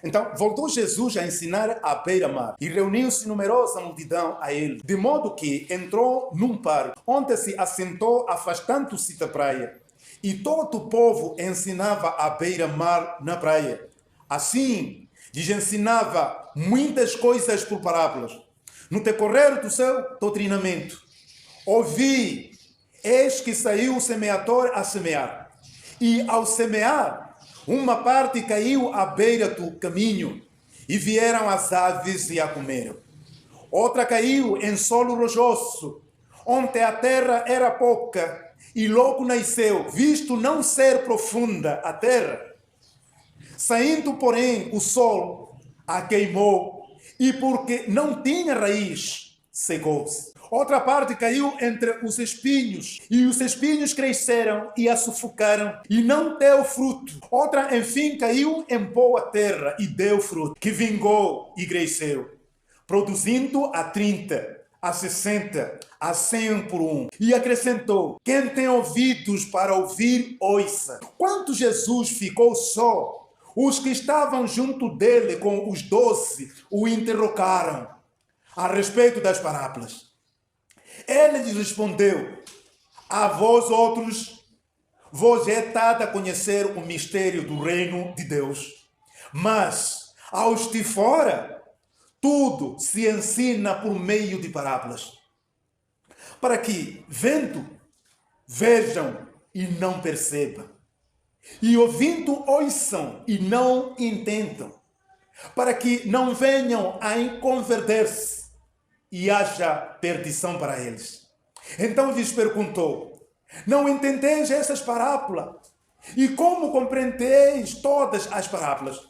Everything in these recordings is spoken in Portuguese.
Então, voltou Jesus a ensinar à beira-mar e reuniu-se numerosa multidão a ele, de modo que entrou num parque, onde se assentou afastando-se da praia. E todo o povo ensinava à beira-mar na praia. Assim, lhes ensinava muitas coisas por parábolas. No decorrer do seu doutrinamento, ouvi, eis que saiu o semeador a semear. E ao semear, uma parte caiu à beira do caminho, e vieram as aves e a comeram. Outra caiu em solo rochoso, onde a terra era pouca, e logo nasceu, visto não ser profunda a terra. Saindo, porém, o sol a queimou, e porque não tinha raiz, secou-se. Outra parte caiu entre os espinhos, e os espinhos cresceram e a sufocaram, e não deu fruto. Outra, enfim, caiu em boa terra e deu fruto, que vingou e cresceu, produzindo a 30, a 60, a 100 por um. E acrescentou: quem tem ouvidos para ouvir, ouça. Quando Jesus ficou só, os que estavam junto dele com os 12 o interrogaram a respeito das parábolas. Ele lhes respondeu: a vós outros, vos é dado a conhecer o mistério do reino de Deus. Mas aos de fora, tudo se ensina por meio de parábolas, para que, vendo, vejam e não percebam, e ouvindo, ouçam e não entendam, para que não venham a converter-se e haja perdição para eles. Então lhes perguntou: não entendeis essas parábolas? E como compreendeis todas as parábolas?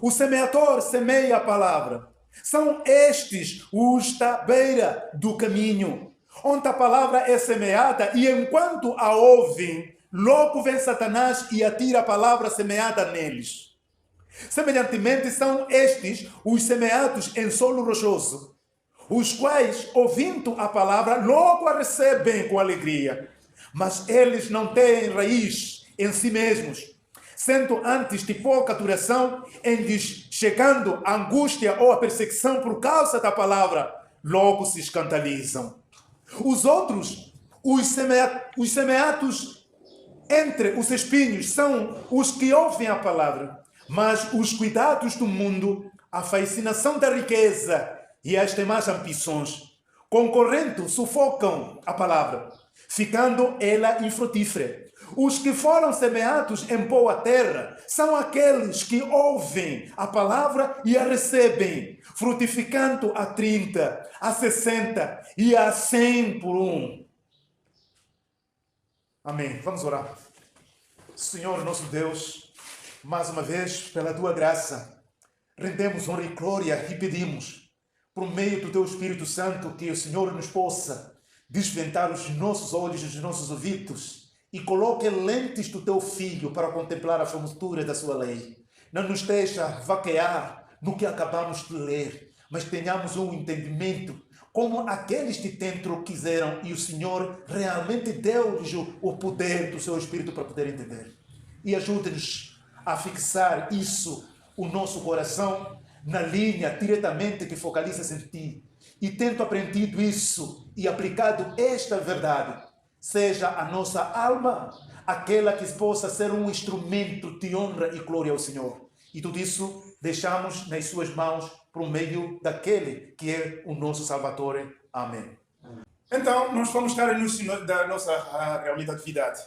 O semeador semeia a palavra. São estes os da beira do caminho, onde a palavra é semeada, e enquanto a ouvem, logo vem Satanás e atira a palavra semeada neles. Semelhantemente, são estes os semeados em solo rochoso, os quais, ouvindo a palavra, logo a recebem com alegria, mas eles não têm raiz em si mesmos, sendo antes de pouca duração, em lhes chegando a angústia ou a perseguição por causa da palavra, logo se escandalizam. Os outros, os semeados entre os espinhos, são os que ouvem a palavra, mas os cuidados do mundo, a fascinação da riqueza e as demais ambições, concorrendo, sufocam a palavra, ficando ela infrutífera. Os que foram semeados em boa terra são aqueles que ouvem a palavra e a recebem, frutificando a 30, a 60 e a 100 por um. Amém. Vamos orar. Senhor nosso Deus, mais uma vez, pela tua graça, rendemos honra e glória e pedimos, por meio do teu Espírito Santo, que o Senhor nos possa desvendar os nossos olhos e os nossos ouvidos e coloque lentes do teu Filho para contemplar a formosura da sua lei. Não nos deixa vaquear no que acabamos de ler, mas tenhamos um entendimento como aqueles de dentro quiseram, e o Senhor realmente deu-lhes o poder do seu Espírito para poder entender. E ajude-nos a fixar isso, o nosso coração, na linha diretamente que focaliza-se em ti. E tendo aprendido isso e aplicado esta verdade, seja a nossa alma aquela que possa ser um instrumento de honra e glória ao Senhor. E tudo isso deixamos nas suas mãos por meio daquele que é o nosso Salvador. Amém. Então, nós vamos estar no início da nossa realidade.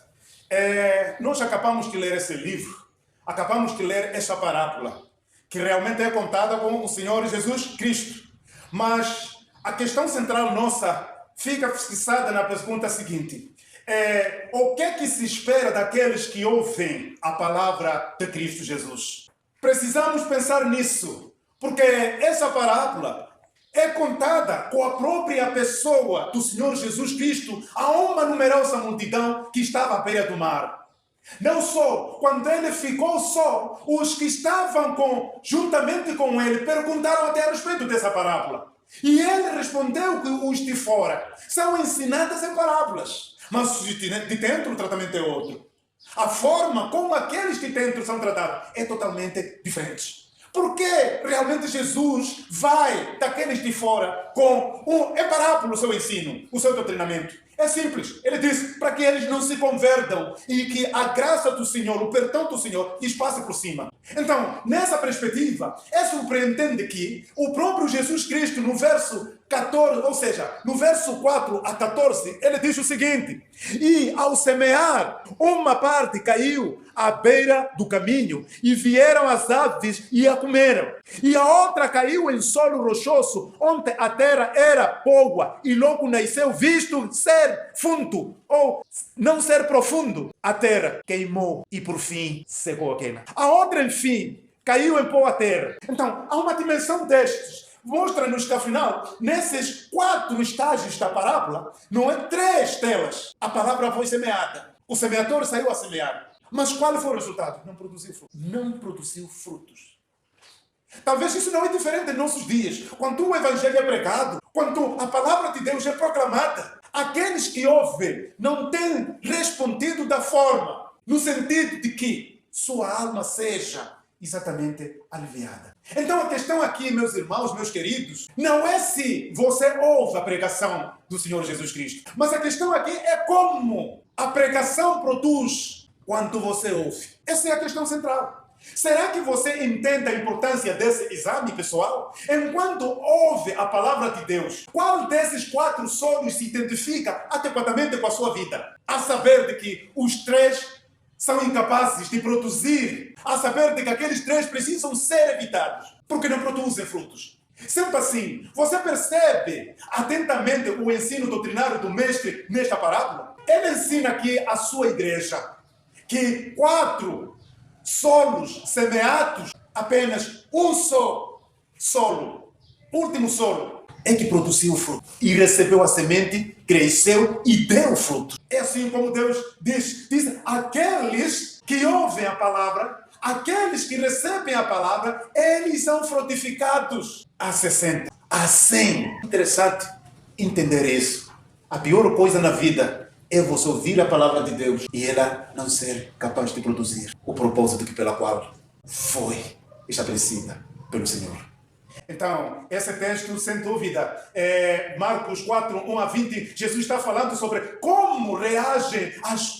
Nós acabamos de ler esse livro, acabamos de ler essa parábola, que realmente é contada com o Senhor Jesus Cristo. Mas a questão central nossa fica fixada na pergunta seguinte: o que é que se espera daqueles que ouvem a palavra de Cristo Jesus? Precisamos pensar nisso, porque essa parábola é contada com a própria pessoa do Senhor Jesus Cristo a uma numerosa multidão que estava à beira do mar. Não só, quando ele ficou só, os que estavam juntamente com ele perguntaram até a respeito dessa parábola. E ele respondeu que os de fora são ensinadas em parábolas, mas os de dentro o tratamento é outro. A forma como aqueles de dentro são tratados é totalmente diferente. Por que realmente Jesus vai daqueles de fora é parábola o seu ensino, o seu doutrinamento? É simples. Ele diz para que eles não se convertam e que a graça do Senhor, o perdão do Senhor, lhes passe por cima. Então, nessa perspectiva, é surpreendente que o próprio Jesus Cristo, no verso 14, ou seja, no verso 4 a 14, ele diz o seguinte: e ao semear, uma parte caiu à beira do caminho, e vieram as aves e a comeram. E a outra caiu em solo rochoso, onde a terra era boa, e logo nasceu, visto ser fundo, ou não ser profundo. A terra queimou, e por fim secou a queima. A outra, enfim, caiu em boa terra. Então, há uma dimensão destes. Mostra-nos que, afinal, nesses 4 estágios da parábola, não é 3 telas. A palavra foi semeada. O semeador saiu a semear. Mas qual foi o resultado? Não produziu frutos. Não produziu frutos. Talvez isso não é diferente em nossos dias. Quando o evangelho é pregado, quando a palavra de Deus é proclamada, aqueles que ouvem não têm respondido da forma, no sentido de que sua alma seja exatamente aliviada. Então a questão aqui, meus irmãos, meus queridos, não é se você ouve a pregação do Senhor Jesus Cristo, mas a questão aqui é como a pregação produz quando você ouve. Essa é a questão central. Será que você entende a importância desse exame pessoal? Enquanto ouve a palavra de Deus, qual desses 4 solos se identifica adequadamente com a sua vida? A saber de que os 3 são incapazes de produzir, a saber de que aqueles 3 precisam ser evitados, porque não produzem frutos. Sendo assim, você percebe atentamente o ensino doutrinário do mestre nesta parábola? Ele ensina aqui à sua igreja que 4 solos semeados, apenas um só solo, último solo, é que produziu o fruto. E recebeu a semente, cresceu e deu fruto. É assim como Deus diz aqueles que ouvem a palavra, aqueles que recebem a palavra, eles são frutificados a 60, a 100. Interessante entender isso. A pior coisa na vida é você ouvir a palavra de Deus e ela não ser capaz de produzir o propósito pela qual foi estabelecida pelo Senhor. Então, esse texto, sem dúvida, Marcos 4, 1 a 20, Jesus está falando sobre como reagem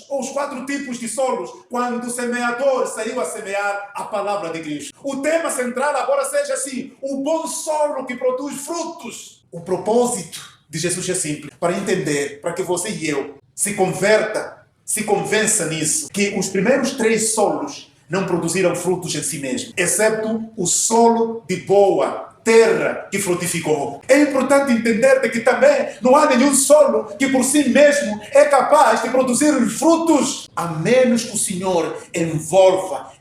os 4 tipos de solos quando o semeador saiu a semear a palavra de Cristo. O tema central agora seja assim: o bom solo que produz frutos. O propósito de Jesus é simples, para entender, para que você e eu se convença nisso, que os primeiros 3 solos não produziram frutos em si mesmos, exceto o solo de boa terra que frutificou. É importante entender que também não há nenhum solo que por si mesmo é capaz de produzir os frutos, a menos que o Senhor envolva,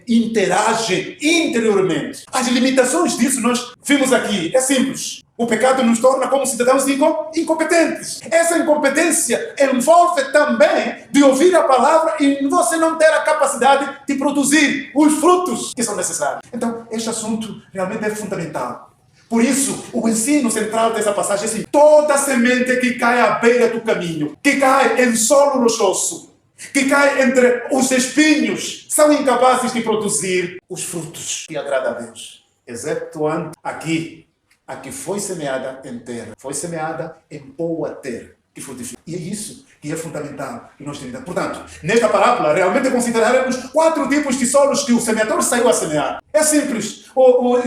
interage interiormente. As limitações disso nós vimos aqui. É simples. O pecado nos torna como cidadãos incompetentes. Essa incompetência envolve também de ouvir a palavra e você não ter a capacidade de produzir os frutos que são necessários. Então, este assunto realmente é fundamental. Por isso, o ensino central dessa passagem é assim: toda semente que cai à beira do caminho, que cai em solo rochoso, que cai entre os espinhos, são incapazes de produzir os frutos que agradam a Deus. Excetuando aqui, a que foi semeada em terra, foi semeada em boa terra, que frutifica. E é isso que é fundamental que nós temos. Portanto, nesta parábola, realmente consideraremos 4 tipos de solos que o semeador saiu a semear. É simples. O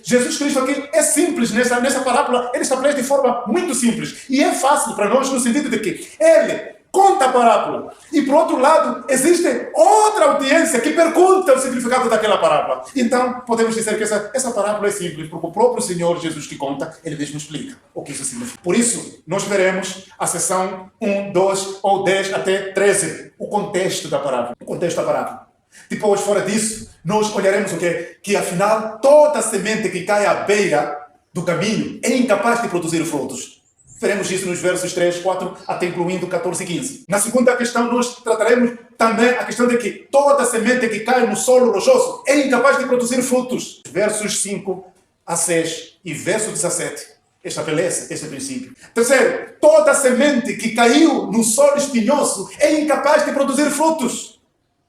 Jesus Cristo aqui é simples nessa parábola. Ele estabelece de forma muito simples. E é fácil para nós no sentido de que ele conta a parábola. E, por outro lado, existe outra audiência que pergunta o significado daquela parábola. Então, podemos dizer que essa parábola é simples, porque o próprio Senhor Jesus que conta, ele mesmo explica o que isso significa. Por isso, nós veremos a seção 1, 2 ou 10 até 13, o contexto da parábola. O contexto da parábola. Depois, fora disso, nós olharemos o quê? Que, afinal, toda semente que cai à beira do caminho é incapaz de produzir frutos. Veremos isso nos versos 3, 4, até incluindo 14 e 15. Na segunda questão, nós trataremos também a questão de que toda semente que cai no solo rochoso é incapaz de produzir frutos. Versos 5 a 6 e verso 17 estabelece esse princípio. Terceiro, toda semente que caiu no solo espinhoso é incapaz de produzir frutos.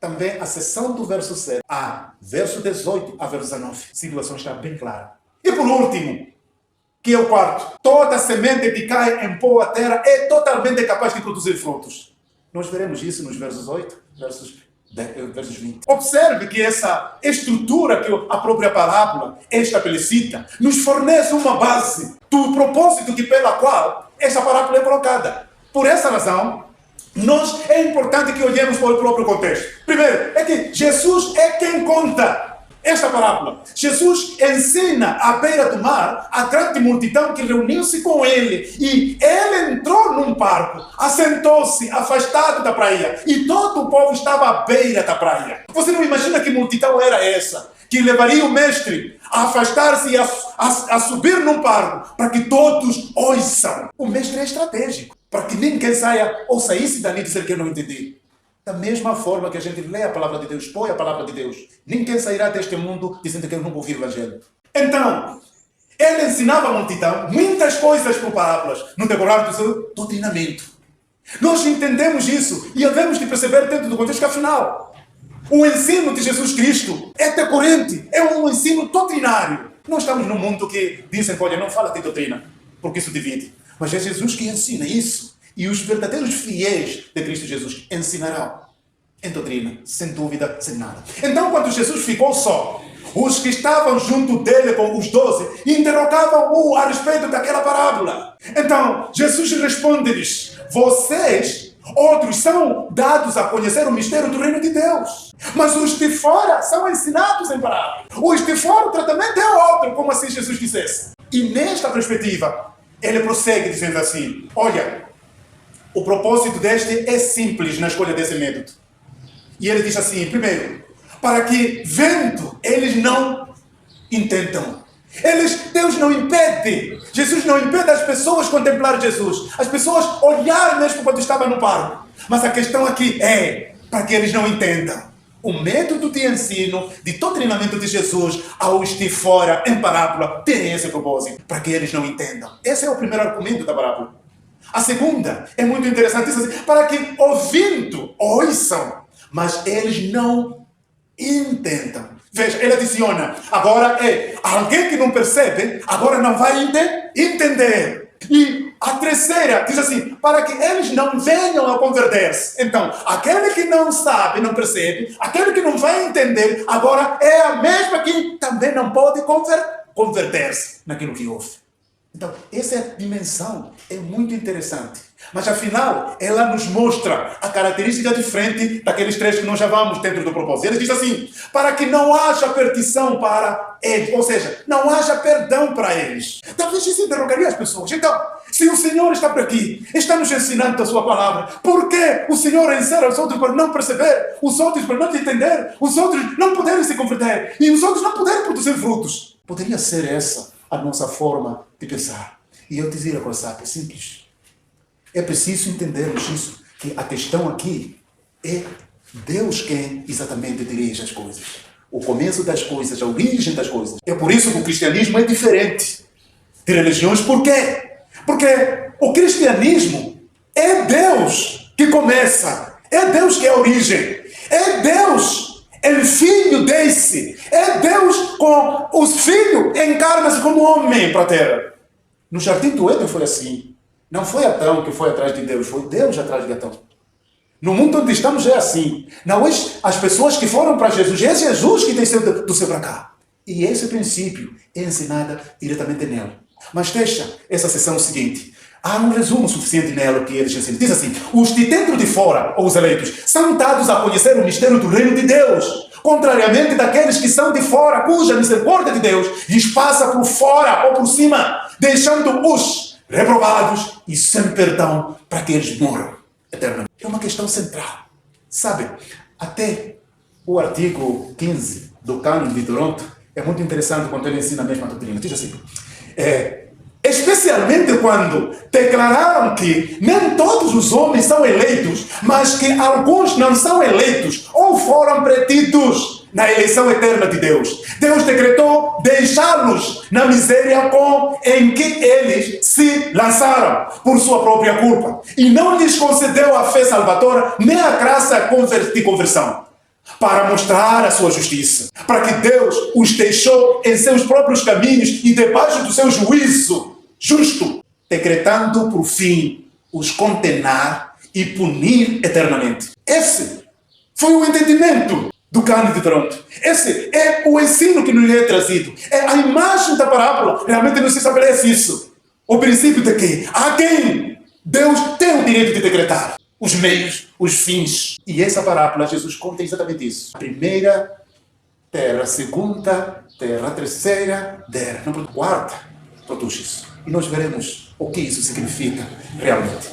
também a seção do verso 7 a verso 18 a verso 19. A situação está bem clara. E por último, que é o quarto, toda semente que cai em boa terra é totalmente capaz de produzir frutos. Nós veremos isso nos versos 8, versos 20. Observe que essa estrutura que a própria parábola é estabelecida nos fornece uma base do propósito pela qual essa parábola é colocada. Por essa razão, é importante que olhemos para o próprio contexto. Primeiro, é que Jesus é quem conta esta parábola. Jesus ensina à beira do mar a grande multidão que reuniu-se com ele. E ele entrou num barco, assentou-se afastado da praia. E todo o povo estava à beira da praia. Você não imagina que multidão era essa? Que levaria o mestre a afastar-se e a subir num barco para que todos ouçam. O mestre é estratégico, para que ninguém saia ou saísse dali dizer que eu não entendi. Da mesma forma que a gente lê a palavra de Deus, põe a palavra de Deus, ninguém sairá deste mundo dizendo que eu nunca ouvi o Evangelho. Então, ele ensinava a multidão muitas coisas por parábolas no decorrer do seu doutrinamento. Nós entendemos isso e devemos de perceber dentro do contexto que, afinal, o ensino de Jesus Cristo é decorrente, é um ensino doutrinário. Nós estamos num mundo que dizem, olha, não fala de doutrina, porque isso divide. Mas é Jesus que ensina isso. E os verdadeiros fiéis de Cristo Jesus ensinarão em doutrina, sem dúvida, sem nada. Então, quando Jesus ficou só, os que estavam junto dele com os 12 interrogavam-o a respeito daquela parábola. Então, Jesus responde-lhes, vocês, outros, são dados a conhecer o mistério do reino de Deus. Mas os de fora são ensinados em parábola. Os de fora, o tratamento é outro, como assim Jesus dissesse. E nesta perspectiva, ele prossegue dizendo assim, olha, o propósito deste é simples na escolha desse método. E ele diz assim, primeiro, para que vendo, eles não entendam. Deus não impede, Jesus não impede as pessoas contemplar Jesus, as pessoas olhar mesmo quando estavam no barco. Mas a questão aqui é para que eles não entendam. O método de ensino, de doutrinamento de Jesus aos de fora em parábola tem esse propósito, para que eles não entendam. Esse é o primeiro argumento da parábola. A segunda é muito interessante, diz assim, para que ouvindo, ouçam, mas eles não entendam. Veja, ele adiciona, agora alguém que não percebe, agora não vai entender. E a terceira diz assim, para que eles não venham a converter-se. Então, aquele que não sabe, não percebe, aquele que não vai entender, agora é a mesma que também não pode converter-se naquilo que ouve. Então, essa dimensão é muito interessante. Mas, afinal, ela nos mostra a característica diferente daqueles três que nós já vamos dentro do propósito. Ele diz assim, para que não haja perdição para eles, ou seja, não haja perdão para eles. Talvez isso interrogaria as pessoas. Então, se o Senhor está por aqui, está nos ensinando a sua palavra, por que o Senhor ensina os outros para não perceber, os outros para não entender, os outros não poderem se converter e os outros não poderem produzir frutos? Poderia ser essa a nossa forma de pensar. E eu dizia com essa é simples. É preciso entendermos isso, que a questão aqui é Deus quem exatamente dirige as coisas. O começo das coisas, a origem das coisas. É por isso que o cristianismo é diferente de religiões. Por quê? Porque o cristianismo é Deus que começa. É Deus que é a origem. É Deus, o Filho desse. É Deus com os filhos encarna-se como homem para a terra. No jardim do Éden foi assim. Não foi Adão que foi atrás de Deus, foi Deus atrás de Adão. No mundo onde estamos é assim. Não é as pessoas que foram para Jesus, é Jesus que desceu do céu para cá. E esse princípio é ensinado diretamente nela. Mas deixa essa sessão seguinte. Há um resumo suficiente nela que eles ensinam. Diz assim, os de dentro de fora, ou os eleitos, são dados a conhecer o mistério do reino de Deus. Contrariamente daqueles que são de fora, cuja misericórdia de Deus lhes passa por fora ou por cima, deixando-os reprovados e sem perdão para que eles morram eternamente. É uma questão central. Sabe, até o artigo 15 do Cânon de Toronto é muito interessante quando ele ensina a mesma doutrina. Diz assim, especialmente quando declararam que nem todos os homens são eleitos, mas que alguns não são eleitos ou foram preditos na eleição eterna de Deus. Deus decretou deixá-los na miséria em que eles se lançaram por sua própria culpa. E não lhes concedeu a fé salvadora nem a graça de conversão. para mostrar a sua justiça, para que Deus os deixou em seus próprios caminhos e debaixo do seu juízo justo, decretando por fim os condenar e punir eternamente. Esse foi o entendimento do Cânon de Toronto. Esse é o ensino que nos é trazido. É a imagem da parábola. Realmente não se estabelece isso. O princípio de que a quem Deus tem o direito de decretar os meios, os fins. E essa parábola, Jesus conta exatamente isso. A primeira terra, a segunda terra, a terceira terra, a quarta produz isso. E nós veremos o que isso significa realmente.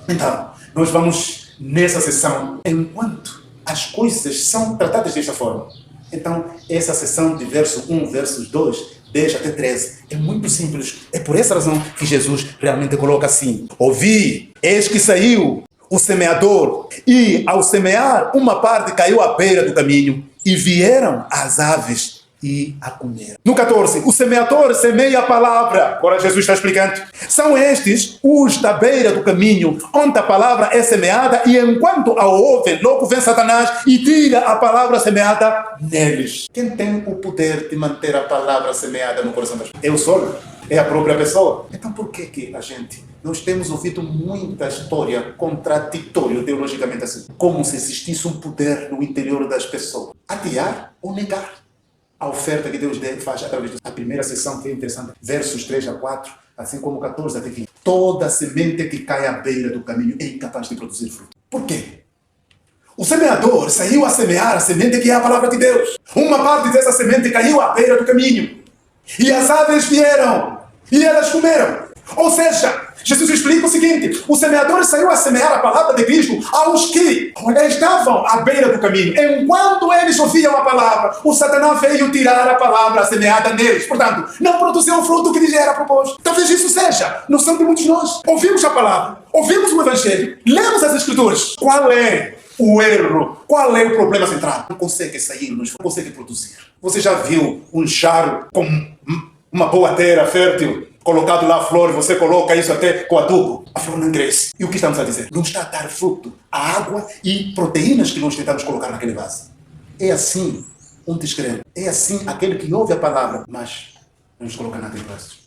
Então, nós vamos nessa sessão, enquanto as coisas são tratadas desta forma. Então, essa sessão de verso 1, versos 2, 10 até 13, é muito simples. É por essa razão que Jesus realmente coloca assim: ouvi, eis que saiu o semeador, e ao semear, uma parte caiu à beira do caminho, e vieram as aves e a comeram. No 14, o semeador semeia a palavra. Agora Jesus está explicando. São estes os da beira do caminho, onde a palavra é semeada, e enquanto a ouvem, logo vem Satanás e tira a palavra semeada neles. Quem tem o poder de manter a palavra semeada no coração das pessoas? É o solo, é a própria pessoa. Então por que nós temos ouvido muita história contraditória teologicamente assim? Como se existisse um poder no interior das pessoas. Adiar ou negar a oferta que Deus faz através da primeira sessão, que é interessante, versos 3 a 4, assim como 14 até 20. Toda semente que cai à beira do caminho é incapaz de produzir fruto. Por quê? O semeador saiu a semear a semente que é a palavra de Deus. Uma parte dessa semente caiu à beira do caminho. E as aves vieram e elas comeram. Ou seja, Jesus explica o seguinte: o semeador saiu a semear a palavra de Cristo aos que estavam à beira do caminho. Enquanto eles ouviam a palavra, o Satanás veio tirar a palavra semeada neles. Portanto, não produziu o fruto que lhes era proposto. Talvez isso seja noção de muitos de nós. Ouvimos a palavra, ouvimos o Evangelho, lemos as Escrituras. Qual é o erro? Qual é o problema central? Não consegue sair, não consegue produzir. Você já viu um jarro com uma boa terra fértil, colocado lá a flor, você coloca isso até com adubo, a flor não cresce. E o que estamos a dizer? Não está a dar fruto, a água e proteínas que nós tentamos colocar naquele vaso. É assim um descrente. É assim aquele que ouve a palavra, mas não nos coloca naquele vaso.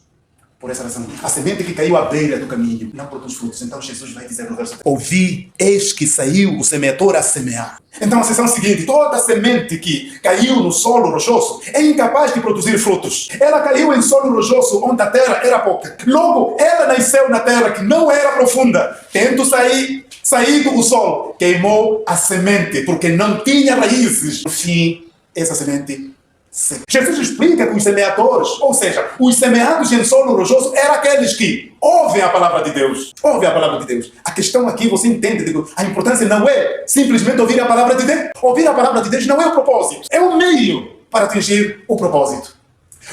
Por essa razão, a semente que caiu à beira do caminho não produz frutos. Então Jesus vai dizer no verso 3: ouvi, eis que saiu o semeador a semear. Então a sessão seguinte: toda semente que caiu no solo rochoso é incapaz de produzir frutos. Ela caiu em solo rochoso onde a terra era pouca. Logo, ela nasceu na terra que não era profunda. Tendo saído o sol, queimou a semente, porque não tinha raízes. No fim, essa semente seca. Jesus explica que os semeadores, ou seja, os semeados em solo rochoso, eram aqueles que ouvem a palavra de Deus. Ouvem a palavra de Deus. A questão aqui, você entende, a importância não é simplesmente ouvir a palavra de Deus. Ouvir a palavra de Deus não é o propósito, é o meio para atingir o propósito.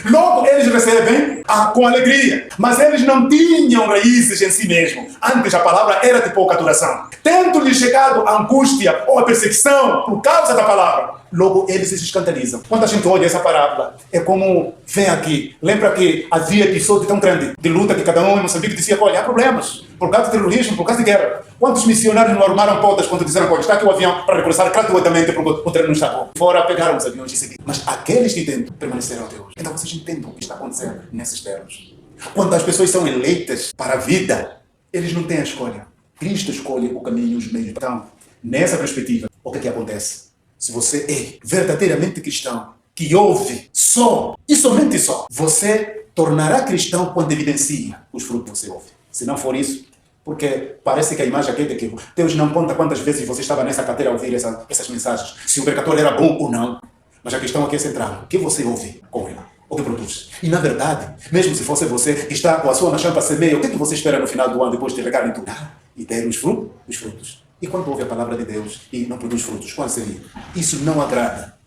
Logo, eles recebem com alegria, mas eles não tinham raízes em si mesmos. Antes, a palavra era de pouca duração. Tendo-lhes chegado a angústia ou a perseguição por causa da palavra, logo eles se escandalizam. Quando a gente olha essa parábola, é como vem aqui. Lembra que havia episódio tão grande de luta que cada um em Moçambique dizia: olha, há problemas por causa de terrorismo, por causa de guerra. Quantos missionários não armaram portas quando disseram: olha, está aqui o avião para regressar gratuitamente porque o trem não está bom. Fora pegaram os aviões e seguiram. Mas aqueles de dentro permaneceram até hoje. Então vocês entendem o que está acontecendo nesses termos. Quando as pessoas são eleitas para a vida, eles não têm a escolha. Cristo escolhe o caminho e os meios. Então, nessa perspectiva, o que acontece? Se você é verdadeiramente cristão, que ouve só e somente só, você tornará cristão quando evidencia os frutos que você ouve. Se não for isso, porque parece que a imagem aqui é de que Deus não conta quantas vezes você estava nessa cadeira a ouvir essas mensagens, se o pregator era bom ou não. Mas a questão aqui é central. O que você ouve com ele? O que produz? E na verdade, mesmo se fosse você que está com a sua machã para semear, o que você espera no final do ano depois de regar em tudo? E ter os frutos. E quando ouve a palavra de Deus e não produz frutos, qual seria? Isso não agrada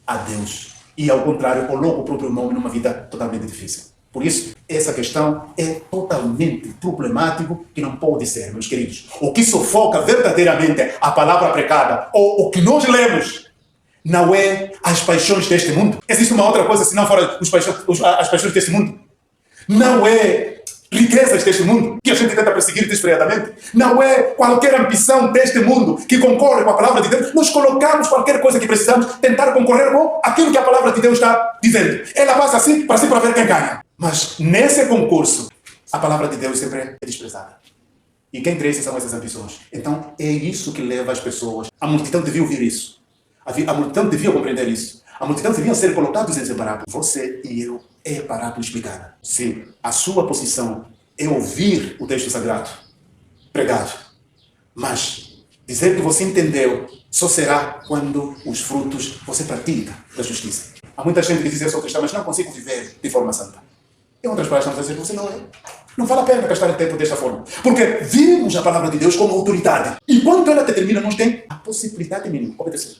a Deus. E ao contrário, coloca o próprio nome numa vida totalmente difícil. Por isso, essa questão é totalmente problemático que não pode ser, meus queridos. O que sufoca verdadeiramente a palavra pregada, ou o que nós lemos, não é as paixões deste mundo. Existe uma outra coisa, se não for as paixões deste mundo. Não é riquezas deste mundo que a gente tenta perseguir desfreadamente. Não é qualquer ambição deste mundo que concorre com a palavra de Deus. Nós colocamos qualquer coisa que precisamos, tentar concorrer com aquilo que a palavra de Deus está dizendo. Ela passa assim para ver quem ganha. Mas nesse concurso, a palavra de Deus sempre é desprezada. E quem cresce são essas ambições. Então é isso que leva as pessoas. A multidão devia ouvir isso. A multidão devia compreender isso. A multidão devia ser colocados em separável. Você e eu é parábola explicada. Se a sua posição é ouvir o texto sagrado pregado, mas dizer que você entendeu só será quando os frutos você pratica da justiça. Há muita gente que diz: eu sou cristão, mas não consigo viver de forma santa. Em outras palavras, estamos a dizer que você não é. Não vale a pena gastar o tempo desta forma. Porque vimos a palavra de Deus como autoridade. E quando ela determina, nós temos a possibilidade mínima de obedecer.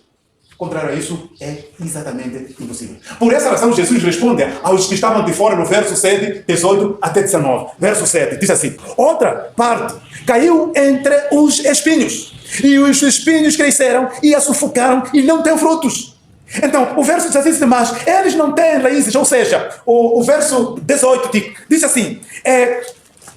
Contrário a isso, é exatamente impossível. Por essa razão, Jesus responde aos que estavam de fora no verso 7, 18 até 19. Verso 7, diz assim: outra parte caiu entre os espinhos. E os espinhos cresceram e a sufocaram e não têm frutos. Então, o verso 16 diz: mas eles não têm raízes. Ou seja, o verso 18 diz assim: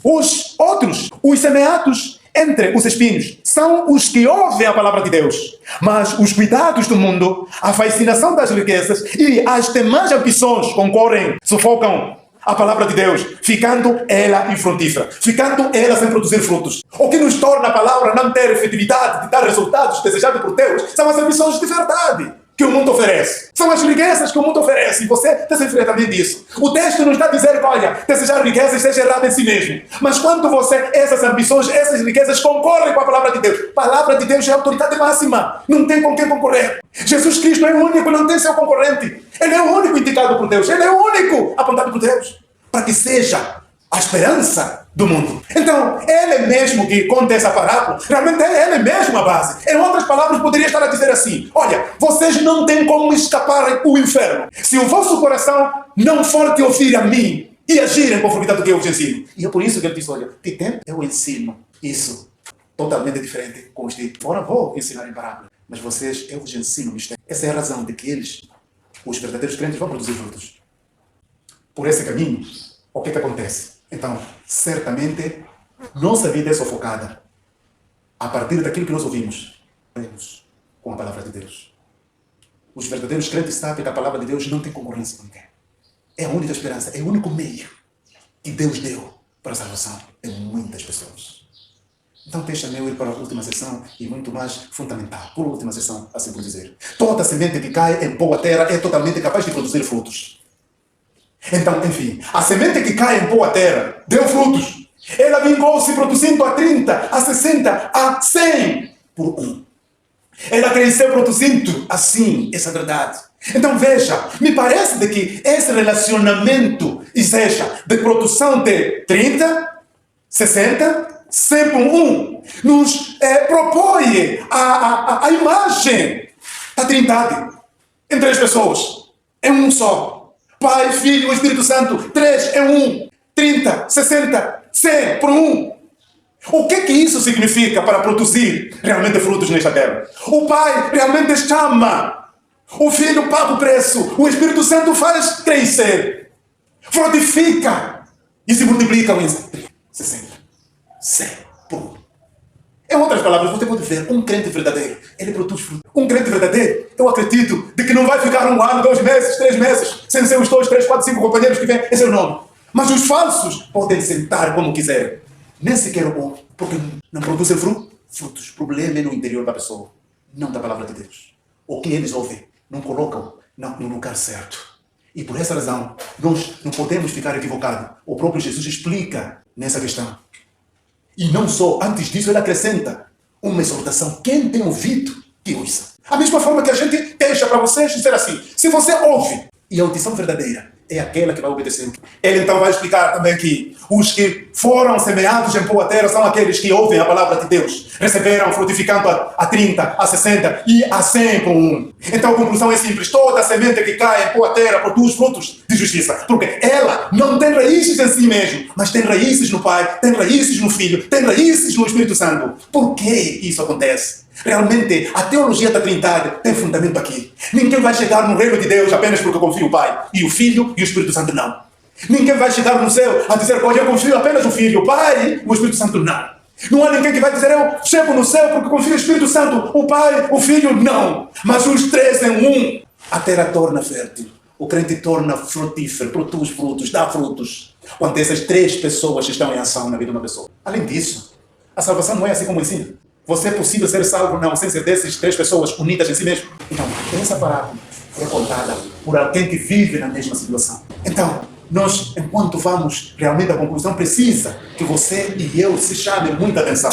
os outros, os semeados entre os espinhos, são os que ouvem a palavra de Deus. Mas os cuidados do mundo, a fascinação das riquezas e as demais ambições concorrem, sufocam a palavra de Deus, ficando ela infrutífera, ficando ela sem produzir frutos. O que nos torna a palavra não ter efetividade de dar resultados desejados por Deus são as ambições de verdade que o mundo oferece. São as riquezas que o mundo oferece. E você desenfreia também disso. O texto não está a dizer que, olha, desejar riquezas seja errado em si mesmo. Mas quando essas ambições, essas riquezas concorrem com a palavra de Deus. A palavra de Deus é a autoridade máxima. Não tem com quem concorrer. Jesus Cristo é o único, não tem seu concorrente. Ele é o único indicado por Deus. Ele é o único apontado por Deus. Para que seja a esperança do mundo. Então, ele mesmo que conta essa parábola, realmente é ele mesmo a base. Em outras palavras, poderia estar a dizer assim: olha, vocês não têm como escapar do inferno se o vosso coração não for te ouvir a mim e agir em conformidade do que eu vos ensino. E é por isso que ele diz: olha, de tempo eu ensino isso totalmente diferente com os de agora vou ensinar em parábola, mas vocês, eu vos ensino mistério. Essa é a razão de que eles, os verdadeiros crentes, vão produzir frutos. Por esse caminho, o que acontece? Então, certamente, nossa vida é sufocada a partir daquilo que nós ouvimos com a palavra de Deus. Os verdadeiros crentes sabem que a palavra de Deus não tem concorrência com ninguém. É a única esperança, é o único meio que Deus deu para a salvação de muitas pessoas. Então, deixa-me ir para a última sessão e muito mais fundamental. Por última sessão, assim por dizer. Toda semente que cai em boa terra é totalmente capaz de produzir frutos. Então, enfim, a semente que cai em boa terra deu frutos. Ela vingou-se produzindo a 30, a 60, a 100 por um. Ela cresceu produzindo assim, essa verdade. Então veja, me parece de que esse relacionamento, seja de produção de 30, 60, 100 por um, nos propõe a imagem da Trindade entre as pessoas. É um só. Pai, Filho e Espírito Santo, 3 é um. 30, 60, 100 por um. O que isso significa para produzir realmente frutos nesta terra? O Pai realmente chama. O Filho paga o preço. O Espírito Santo faz crescer. Frutifica. E se multiplica em 60, 100 por um. Em outras palavras, você pode ver um crente verdadeiro. Ele produz fruto. Um crente verdadeiro, eu acredito, de que não vai ficar 1 ano, 2 meses, 3 meses, sem ser os 2, 3, 4, 5 companheiros que vêm em seu nome. Mas os falsos podem sentar como quiserem. Nem sequer o bom, porque não produzem frutos. O problema é no interior da pessoa, não da palavra de Deus. O que eles ouvem, não colocam no lugar certo. E por essa razão, nós não podemos ficar equivocados. O próprio Jesus explica nessa questão. E não só, antes disso ele acrescenta uma exortação. Quem tem ouvido, que ouça. A mesma forma que a gente deixa para vocês dizer assim: se você ouve, e a audição verdadeira é aquela que vai obedecer. Ele então vai explicar também que os que foram semeados em boa terra são aqueles que ouvem a palavra de Deus. Receberam frutificando a 30, a 60 e a 100 por um. Então a conclusão é simples. Toda semente que cai em boa terra produz frutos de justiça. Porque ela não tem raízes em si mesmo, mas tem raízes no Pai, tem raízes no Filho, tem raízes no Espírito Santo. Por que isso acontece? Realmente, a teologia da Trindade tem fundamento aqui. Ninguém vai chegar no reino de Deus apenas porque confia o Pai, e o Filho e o Espírito Santo não. Ninguém vai chegar no céu a dizer, olha, eu confio apenas no Filho, o Pai, o Espírito Santo não. Não há ninguém que vai dizer, eu chego no céu porque confio no Espírito Santo, o Pai, o Filho, não. Mas os três em um. A terra torna fértil, o crente torna frutífero, produz frutos, dá frutos. Quando essas três pessoas estão em ação na vida de uma pessoa. Além disso, a salvação não é assim como ensina. Você é possível ser salvo, não, sem ser dessas três pessoas unidas em si mesmo. Então, essa parábola é contada por alguém que vive na mesma situação. Então, nós, enquanto vamos realmente à conclusão, precisa que você e eu se chamem muita atenção.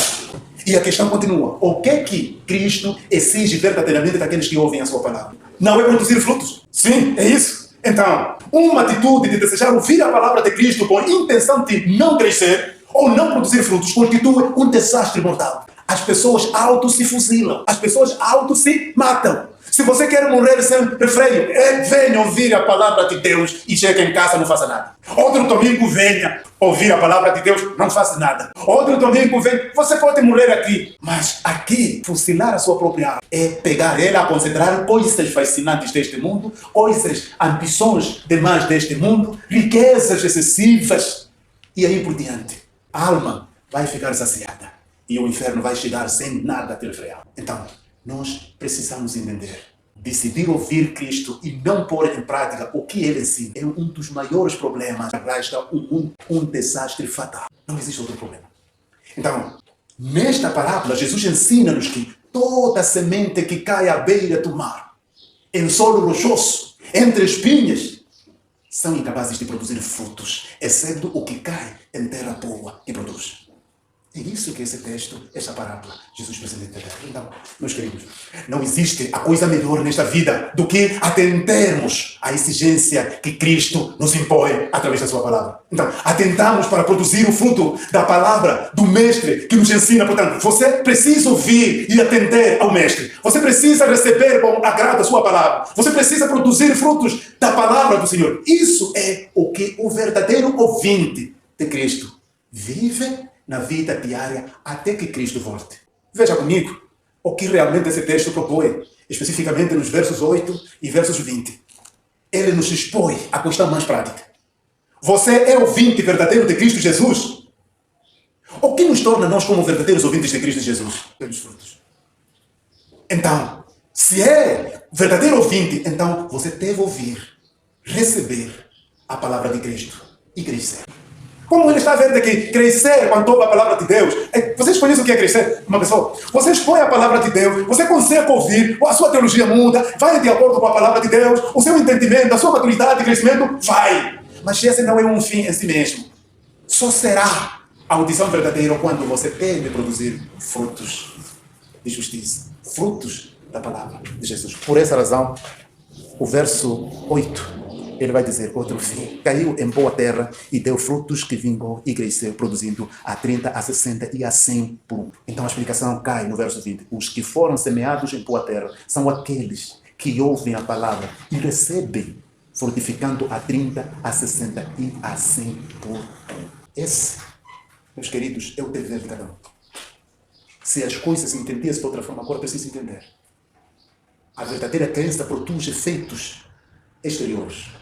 E a questão continua. O que é que Cristo exige verdadeiramente daqueles que ouvem a sua palavra? Não é produzir frutos? Sim, é isso. Então, uma atitude de desejar ouvir a palavra de Cristo com intenção de não crescer ou não produzir frutos constitui um desastre mortal. As pessoas se fuzilam, as pessoas se matam. Se você quer morrer sem refreio, venha ouvir a palavra de Deus e chega em casa, não faça nada. Outro domingo venha ouvir a palavra de Deus, não faça nada. Outro domingo venha, você pode morrer aqui. Mas aqui, fuzilar a sua própria alma é pegar ela a considerar coisas fascinantes deste mundo, coisas, ambições demais deste mundo, riquezas excessivas e aí por diante. A alma vai ficar saciada e o inferno vai chegar sem nada a te refrear. Então, nós precisamos entender, decidir ouvir Cristo e não pôr em prática o que Ele ensina é um dos maiores problemas. Lá está um desastre fatal. Não existe outro problema. Então, nesta parábola, Jesus ensina-nos que toda semente que cai à beira do mar, em solo rochoso, entre espinhas, são incapazes de produzir frutos, exceto o que cai em terra boa e produz. É isso que esse texto, essa parábola, Jesus precisa entender. Então, meus queridos, não existe a coisa melhor nesta vida do que atendermos à exigência que Cristo nos impõe através da sua palavra. Então, atentamos para produzir o fruto da palavra do Mestre que nos ensina. Portanto, você precisa ouvir e atender ao Mestre. Você precisa receber com agrado a sua palavra. Você precisa produzir frutos da palavra do Senhor. Isso é o que o verdadeiro ouvinte de Cristo vive na vida diária até que Cristo volte. Veja comigo o que realmente esse texto propõe, especificamente nos versos 8 e versos 20. Ele nos expõe a questão mais prática. Você é ouvinte verdadeiro de Cristo Jesus? O que nos torna nós como verdadeiros ouvintes de Cristo Jesus? Pelos frutos. Então, se é verdadeiro ouvinte, então você deve ouvir, receber a palavra de Cristo e crescer. Como ele está vendo que crescer quando ouve a palavra de Deus, vocês conhecem o que é crescer? Uma pessoa, você expõe a palavra de Deus, você consegue ouvir, a sua teologia muda, vai de acordo com a palavra de Deus, o seu entendimento, a sua maturidade e crescimento vai. Mas esse não é um fim em si mesmo. Só será a audição verdadeira quando você deve produzir frutos de justiça, frutos da palavra de Jesus. Por essa razão, o verso 8, ele vai dizer, outro fim, caiu em boa terra e deu frutos que vingou e cresceu, produzindo a 30, a 60 e a 100 por um. Então a explicação cai no verso 20. Os que foram semeados em boa terra são aqueles que ouvem a palavra e recebem, frutificando a 30, a 60 e a 100 por um. Esse, meus queridos, é o dever de cada um. Se as coisas entendiam de outra forma, agora preciso entender. A verdadeira crença produz efeitos exteriores.